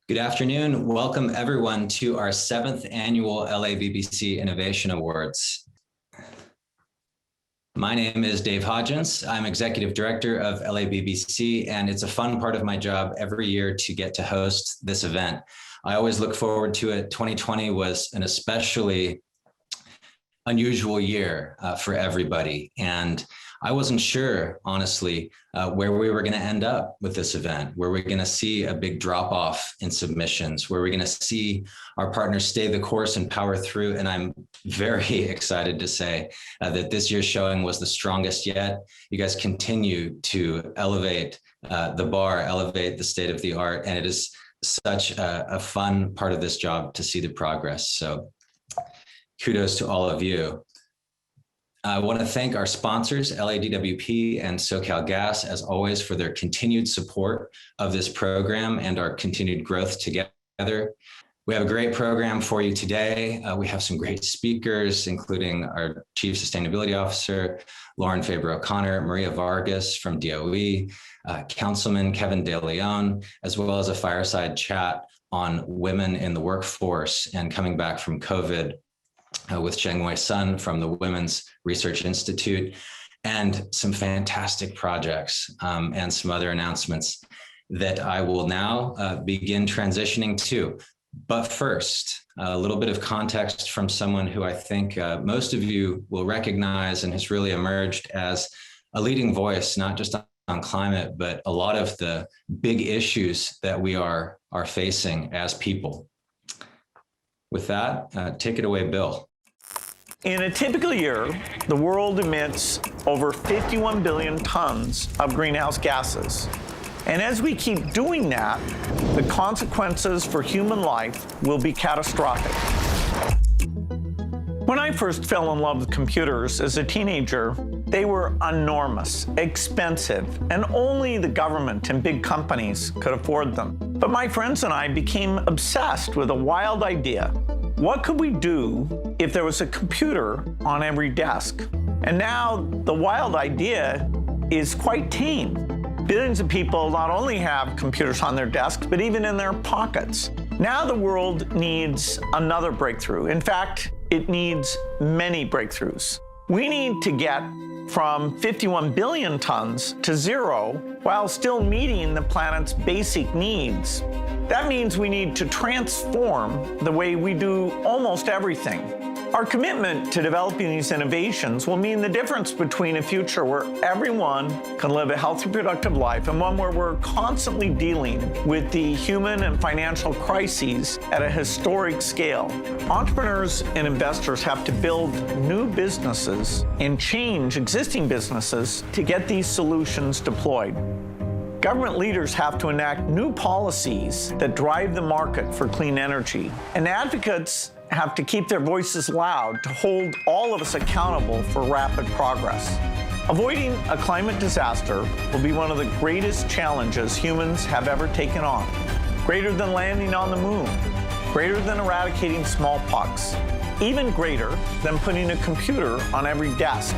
Good afternoon. Welcome everyone to our 7th annual LABBC Innovation Awards. My name is Dave Hodgins. I'm Executive Director of LABBC, and it's a fun part of my job every year to get to host this event. I always look forward to it. 2020 was an especially unusual year for everybody, and I wasn't sure, honestly, where we were going to end up with this event. Were we going to see a big drop off in submissions? Were we going to see our partners stay the course and power through? And I'm very excited to say that this year's showing was the strongest yet. You guys continue to elevate the bar, elevate the state of the art, and it is such a fun part of this job to see the progress. So kudos to all of you. I want to thank our sponsors, LADWP and SoCalGas, as always, for their continued support of this program and our continued growth together. We have a great program for you today. We have some great speakers, including our Chief Sustainability Officer, Lauren Faber-O'Connor, Maria Vargas from DOE, Councilman Kevin De Leon, as well as a fireside chat on women in the workforce and coming back from COVID with Cheng-Wei Sun from the Women's Research Institute, and some fantastic projects and some other announcements that I will now begin transitioning to. But first, a little bit of context from someone who I think most of you will recognize and has really emerged as a leading voice, not just on climate, but a lot of the big issues that we are facing as people. With that, take it away, Bill. In a typical year, the world emits over 51 billion tons of greenhouse gases. And as we keep doing that, the consequences for human life will be catastrophic. When I first fell in love with computers as a teenager, they were enormous, expensive, and only the government and big companies could afford them. But my friends and I became obsessed with a wild idea. What could we do if there was a computer on every desk? And now the wild idea is quite tame. Billions of people not only have computers on their desks, but even in their pockets. Now the world needs another breakthrough. In fact, it needs many breakthroughs. We need to get from 51 billion tons to zero while still meeting the planet's basic needs. That means we need to transform the way we do almost everything. Our commitment to developing these innovations will mean the difference between a future where everyone can live a healthy, productive life and one where we're constantly dealing with the human and financial crises at a historic scale. Entrepreneurs and investors have to build new businesses and change existing businesses to get these solutions deployed. Government leaders have to enact new policies that drive the market for clean energy, and advocates have to keep their voices loud to hold all of us accountable for rapid progress. Avoiding a climate disaster will be one of the greatest challenges humans have ever taken on, greater than landing on the moon, greater than eradicating smallpox, even greater than putting a computer on every desk.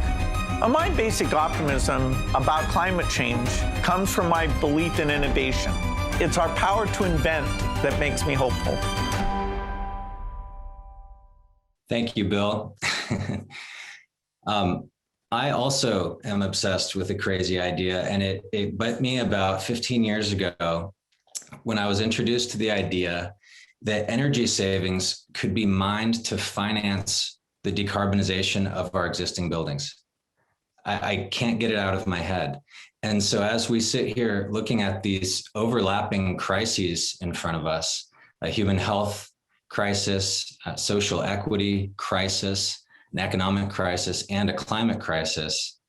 My basic optimism about climate change comes from my belief in innovation. It's our power to invent that makes me hopeful. Thank you, Bill. I also am obsessed with a crazy idea, and it bit me about 15 years ago when I was introduced to the idea that energy savings could be mined to finance the decarbonization of our existing buildings. I can't get it out of my head. And so as we sit here looking at these overlapping crises in front of us, a human health crisis, a social equity crisis, an economic crisis, and a climate crisis,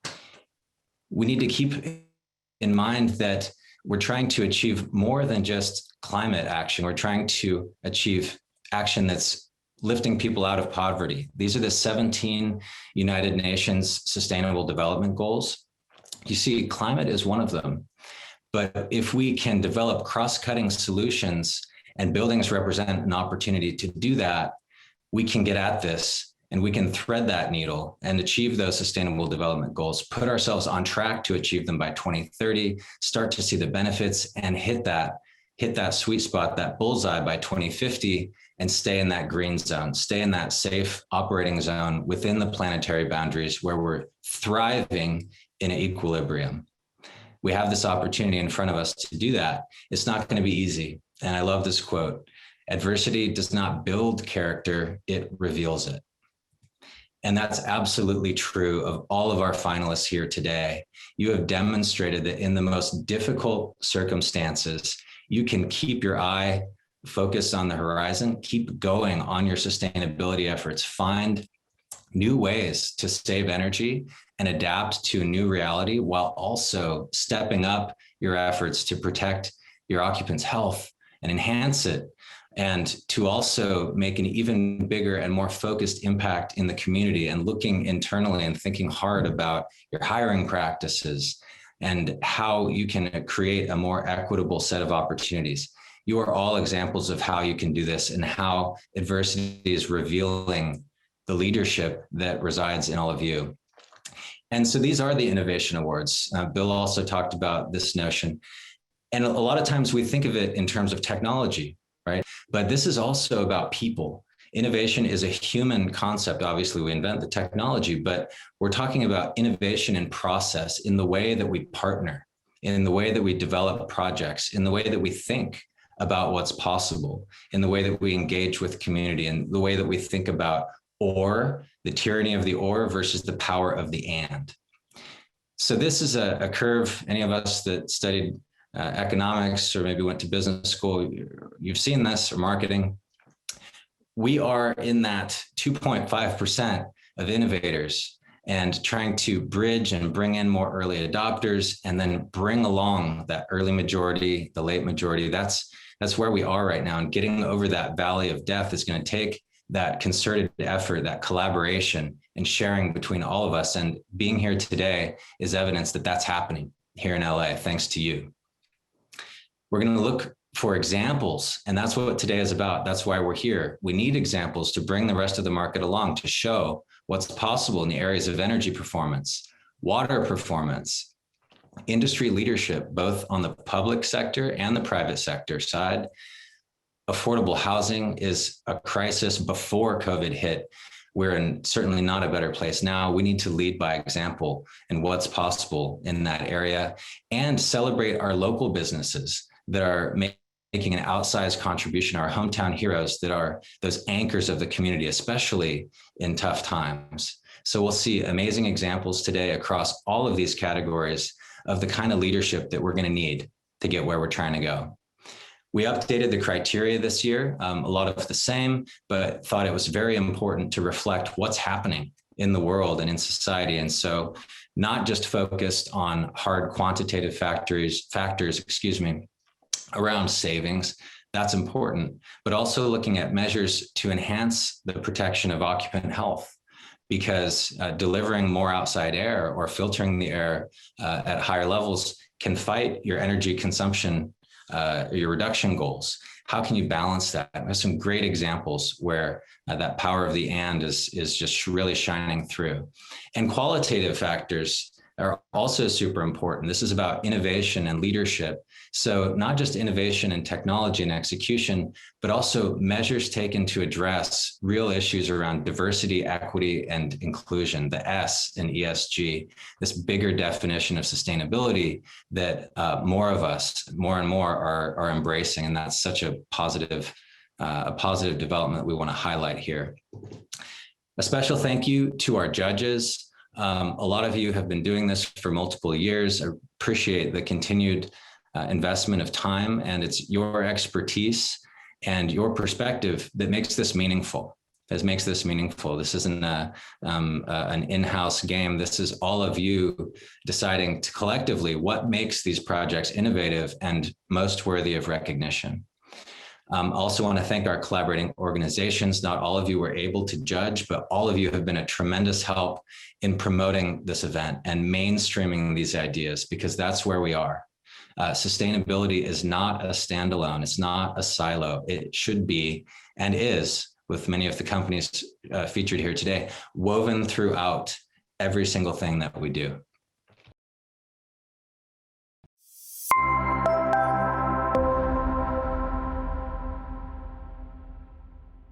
we need to keep in mind that we're trying to achieve more than just climate action. We're trying to achieve action that's lifting people out of poverty. These are the 17 United Nations Sustainable Development Goals. You see, climate is one of them. But if we can develop cross-cutting solutions, and buildings represent an opportunity to do that, we can get at this and we can thread that needle and achieve those Sustainable Development Goals, put ourselves on track to achieve them by 2030, start to see the benefits and hit hit that sweet spot, that bullseye by 2050, and stay in that green zone, stay in that safe operating zone within the planetary boundaries where we're thriving in equilibrium. We have this opportunity in front of us to do that. It's not going to be easy. And I love this quote: adversity does not build character, it reveals it. And that's absolutely true of all of our finalists here today. You have demonstrated that in the most difficult circumstances, you can keep your eye focused on the horizon, keep going on your sustainability efforts, find new ways to save energy and adapt to a new reality while also stepping up your efforts to protect your occupants' health and enhance it, and to also make an even bigger and more focused impact in the community, and looking internally and thinking hard about your hiring practices and how you can create a more equitable set of opportunities. You are all examples of how you can do this and how adversity is revealing the leadership that resides in all of you. And so these are the Innovation Awards. Bill also talked about this notion. And a lot of times we think of it in terms of technology, right? But this is also about people. Innovation is a human concept. Obviously, we invent the technology, but we're talking about innovation in process, in the way that we partner, in the way that we develop projects, in the way that we think about what's possible, in the way that we engage with community, and the way that we think about or, the tyranny of the or versus the power of the and. So this is a curve. Any of us that studied economics or maybe went to business school, you've seen this, or marketing. We are in that 2.5% of innovators and trying to bridge and bring in more early adopters and then bring along that early majority, the late majority. That's where we are right now. And getting over that valley of death is going to take that concerted effort, that collaboration and sharing between all of us. And being here today is evidence that that's happening here in LA, thanks to you. We're going to look for examples, and that's what today is about. That's why we're here. We need examples to bring the rest of the market along, to show what's possible in the areas of energy performance, water performance, industry leadership, both on the public sector and the private sector side. Affordable housing is a crisis before COVID hit. We're certainly not a better place now. We need to lead by example in what's possible in that area, and celebrate our local businesses that are making an outsized contribution, our hometown heroes that are those anchors of the community, especially in tough times. So we'll see amazing examples today across all of these categories of the kind of leadership that we're going to need to get where we're trying to go. We updated the criteria this year, a lot of the same, but thought it was very important to reflect what's happening in the world and in society. And so not just focused on hard quantitative factors, around savings, that's important, but also looking at measures to enhance the protection of occupant health, because delivering more outside air or filtering the air at higher levels can fight your energy consumption, your reduction goals. How can you balance that? There's some great examples where that power of the and is just really shining through. And qualitative factors are also super important. This is about innovation and leadership. So not just innovation and technology and execution, but also measures taken to address real issues around diversity, equity, and inclusion, the S in ESG, this bigger definition of sustainability that more of us, more and more are embracing. And that's such a positive development we want to highlight here. A special thank you to our judges. A lot of you have been doing this for multiple years. I appreciate the continued investment of time, and it's your expertise and your perspective that makes this meaningful. This isn't an in-house game. This is all of you deciding to collectively what makes these projects innovative and most worthy of recognition. Also want to thank our collaborating organizations. Not all of you were able to judge, but all of you have been a tremendous help in promoting this event and mainstreaming these ideas, because that's where we are. Sustainability is not a standalone. It's not a silo. It should be, and is, with many of the companies featured here today, woven throughout every single thing that we do.